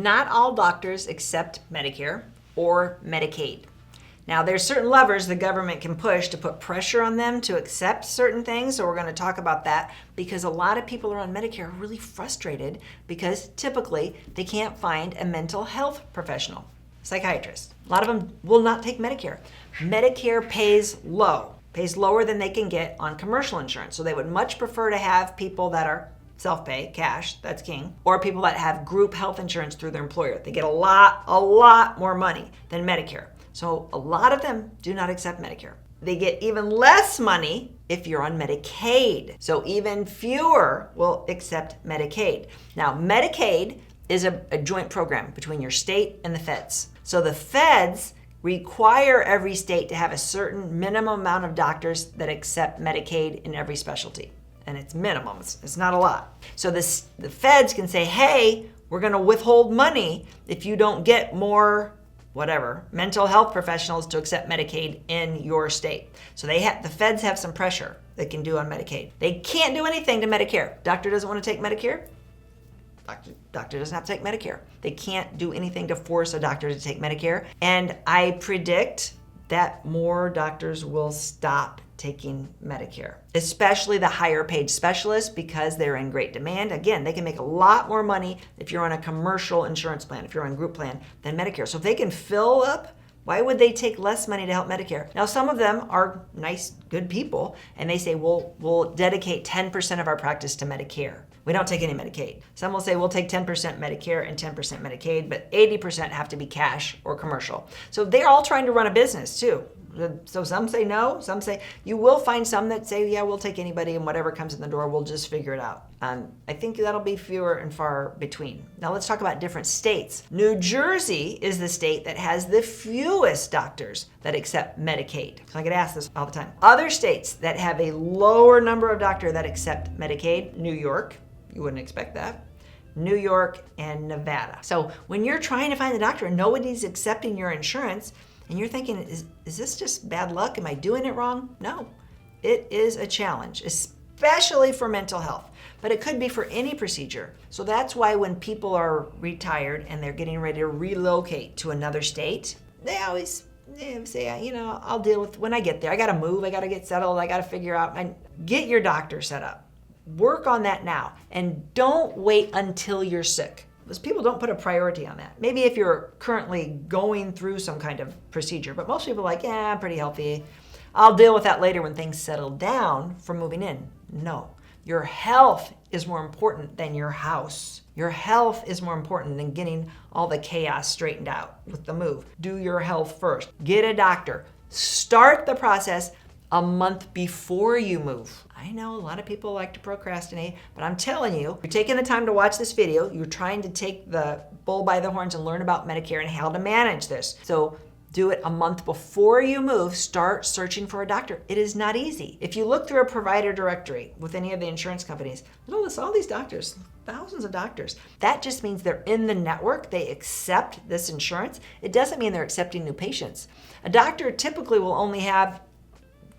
Not all doctors accept Medicare or Medicaid. Now, there's certain levers the government can push to put pressure on them to accept certain things, so we're going to talk about that because a lot of people who are on Medicare are really frustrated because typically they can't find a mental health professional, psychiatrist. A lot of them will not take Medicare. Medicare pays lower than they can get on commercial insurance, so they would much prefer to have people that are self-pay, cash, that's king, or people that have group health insurance through their employer. They get a lot more money than Medicare. So a lot of them do not accept Medicare. They get even less money if you're on Medicaid. So even fewer will accept Medicaid. Now, Medicaid is a joint program between your state and the feds. So the feds require every state to have a certain minimum amount of doctors that accept Medicaid in every specialty. And it's minimum, it's not a lot. So the feds can say, hey, we're gonna withhold money if you don't get more, mental health professionals to accept Medicaid in your state. So the feds have some pressure they can do on Medicaid. They can't do anything to Medicare. Doctor doesn't wanna take Medicare? Doctor doesn't have to take Medicare. They can't do anything to force a doctor to take Medicare. And I predict that more doctors will stop taking Medicare, especially the higher paid specialists because they're in great demand. Again, they can make a lot more money if you're on a commercial insurance plan, if you're on a group plan, than Medicare. So if they can fill up, why would they take less money to help Medicare? Now, some of them are nice, good people, and they say, we'll dedicate 10% of our practice to Medicare. We don't take any Medicaid. Some will say we'll take 10% Medicare and 10% Medicaid, but 80% have to be cash or commercial. So they're all trying to run a business too. So some say no, some say, you will find some that say, yeah, we'll take anybody and whatever comes in the door, we'll just figure it out. I think that'll be fewer and far between. Now let's talk about different states. New Jersey is the state that has the fewest doctors that accept Medicaid. So I get asked this all the time. Other states that have a lower number of doctors that accept Medicaid, New York, you wouldn't expect that. New York and Nevada. So when you're trying to find a doctor and nobody's accepting your insurance, and you're thinking, is this just bad luck? Am I doing it wrong? No, it is a challenge, especially for mental health, but it could be for any procedure. So that's why when people are retired and they're getting ready to relocate to another state, they always say, I'll deal with when I get there. I gotta move, I gotta get settled, I gotta figure out, and get your doctor set up. Work on that now, and don't wait until you're sick. Because people don't put a priority on that. Maybe if you're currently going through some kind of procedure, but most people are like, yeah, I'm pretty healthy. I'll deal with that later when things settle down for moving in. No, your health is more important than your house. Your health is more important than getting all the chaos straightened out with the move. Do your health first. Get a doctor. Start the process a month before you move. I know a lot of people like to procrastinate, but I'm telling you, you're taking the time to watch this video, you're trying to take the bull by the horns and learn about Medicare and how to manage this. So do it a month before you move, start searching for a doctor. It is not easy. If you look through a provider directory with any of the insurance companies, you'll list all these doctors, thousands of doctors. That just means they're in the network, they accept this insurance. It doesn't mean they're accepting new patients. A doctor typically will only have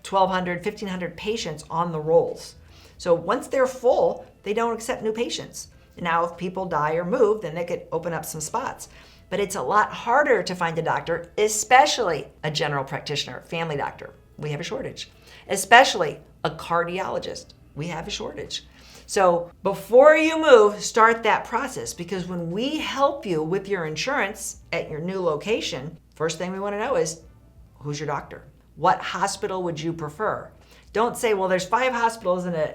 1,200, 1,500 patients on the rolls. So once they're full, they don't accept new patients. Now, if people die or move, then they could open up some spots. But it's a lot harder to find a doctor, especially a general practitioner, family doctor. We have a shortage. Especially a cardiologist. We have a shortage. So before you move, start that process, because when we help you with your insurance at your new location, first thing we want to know is, who's your doctor? What hospital would you prefer? Don't say, well, there's 5 hospitals in an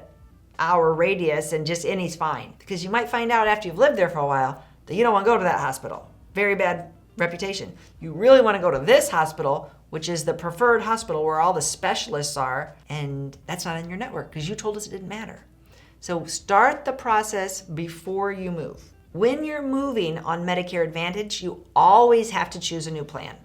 hour radius and just any's fine. Because you might find out after you've lived there for a while that you don't want to go to that hospital. Very bad reputation. You really want to go to this hospital, which is the preferred hospital where all the specialists are, and that's not in your network because you told us it didn't matter. So start the process before you move. When you're moving on Medicare Advantage, you always have to choose a new plan.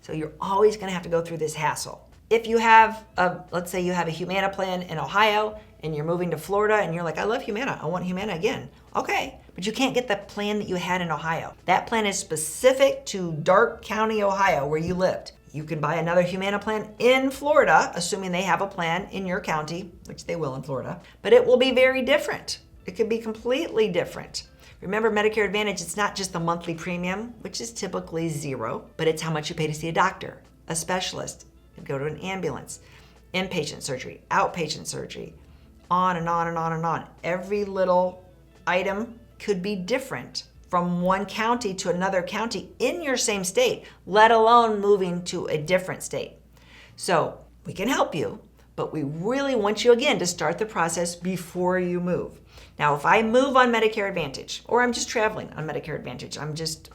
So you're always going to have to go through this hassle. If you have, let's say you have a Humana plan in Ohio and you're moving to Florida and you're like, I love Humana, I want Humana again. Okay, but you can't get the plan that you had in Ohio. That plan is specific to Darke County, Ohio, where you lived. You can buy another Humana plan in Florida, assuming they have a plan in your county, which they will in Florida, but it will be very different. It could be completely different. Remember, Medicare Advantage, it's not just the monthly premium, which is typically zero, but it's how much you pay to see a doctor, a specialist, go to an ambulance, inpatient surgery, outpatient surgery, on and on and on and on. Every little item could be different from one county to another county in your same state, let alone moving to a different state. So we can help you, but we really want you, again, to start the process before you move. Now, if I move on Medicare Advantage, or I'm just traveling on Medicare Advantage, I'm just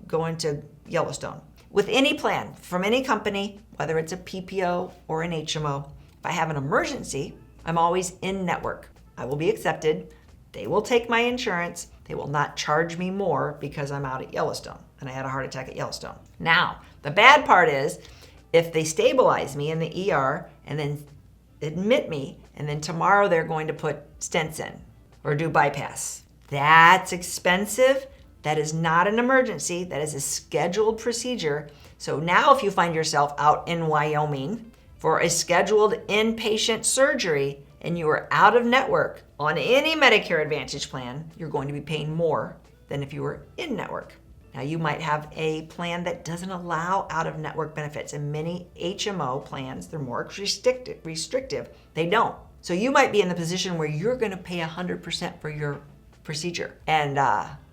going to Yellowstone, with any plan from any company, whether it's a PPO or an HMO, if I have an emergency, I'm always in network. I will be accepted. They will take my insurance. They will not charge me more because I'm out at Yellowstone and I had a heart attack at Yellowstone. Now, the bad part is if they stabilize me in the ER and then admit me, and then tomorrow they're going to put stents in or do bypass. That's expensive. That is not an emergency. That is a scheduled procedure. So now if you find yourself out in Wyoming for a scheduled inpatient surgery and you are out of network on any Medicare Advantage plan, you're going to be paying more than if you were in network. Now, you might have a plan that doesn't allow out-of-network benefits, and many HMO plans, they're more restrictive. They don't. So you might be in the position where you're going to pay 100% for your procedure, and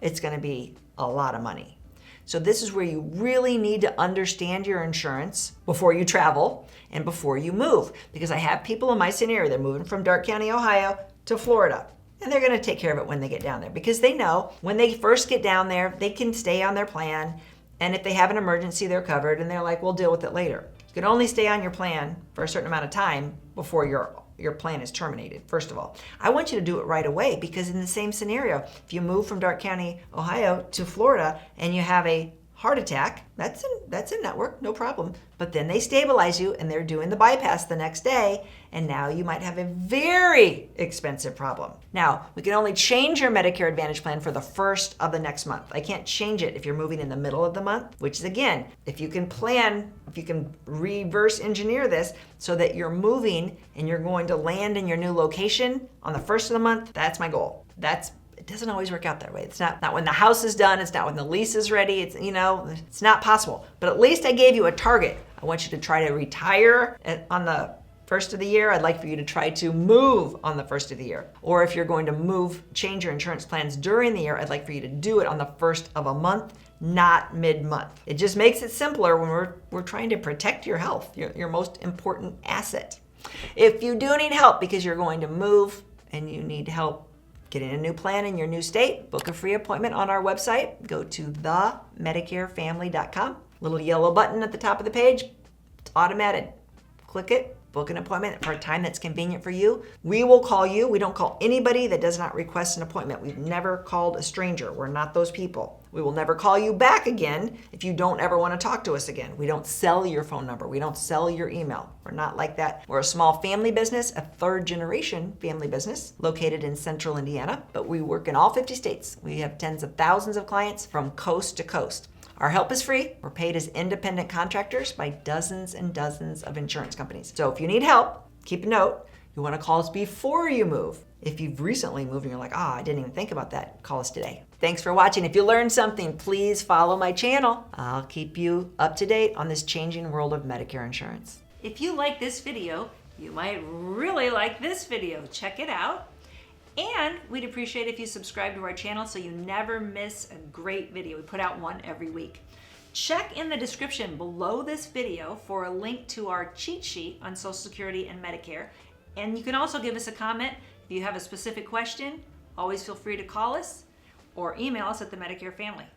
it's going to be a lot of money. So this is where you really need to understand your insurance before you travel and before you move, because I have people in my scenario, they're moving from Darke County, Ohio to Florida. And they're going to take care of it when they get down there, because they know when they first get down there, they can stay on their plan. And if they have an emergency, they're covered. And they're like, we'll deal with it later. You can only stay on your plan for a certain amount of time before your plan is terminated, first of all. I want you to do it right away, because in the same scenario, if you move from Darke County, Ohio to Florida and you have a heart attack, that's in network, no problem. But then they stabilize you and they're doing the bypass the next day, and now you might have a very expensive problem. Now, we can only change your Medicare Advantage plan for the first of the next month. I can't change it if you're moving in the middle of the month, which is, again, if you can reverse engineer this so that you're moving and you're going to land in your new location on the first of the month, that's my goal. It doesn't always work out that way. It's not when the house is done. It's not when the lease is ready. It's not possible. But at least I gave you a target. I want you to try to retire on the first of the year. I'd like for you to try to move on the first of the year. Or if you're going to change your insurance plans during the year, I'd like for you to do it on the first of a month, not mid-month. It just makes it simpler when we're trying to protect your health, your most important asset. If you do need help because you're going to move and you need help getting a new plan in your new state, book a free appointment on our website. Go to themedicarefamily.com. Little yellow button at the top of the page. It's automated. Click it, book an appointment for a time that's convenient for you. We will call you. We don't call anybody that does not request an appointment. We've never called a stranger. We're not those people. We will never call you back again if you don't ever want to talk to us again. We don't sell your phone number. We don't sell your email. We're not like that. We're a small family business, a third-generation family business located in central Indiana, but we work in all 50 states. We have tens of thousands of clients from coast to coast. Our help is free. We're paid as independent contractors by dozens and dozens of insurance companies. So if you need help, keep a note. You want to call us before you move. If you've recently moved and you're like, I didn't even think about that, call us today. Thanks for watching. If you learned something, please follow my channel. I'll keep you up to date on this changing world of Medicare insurance. If you like this video, you might really like this video. Check it out. And we'd appreciate if you subscribe to our channel so you never miss a great video. We put out one every week. Check in the description below this video for a link to our cheat sheet on Social Security and Medicare. And you can also give us a comment. If you have a specific question, always feel free to call us or email us at the Medicare Family.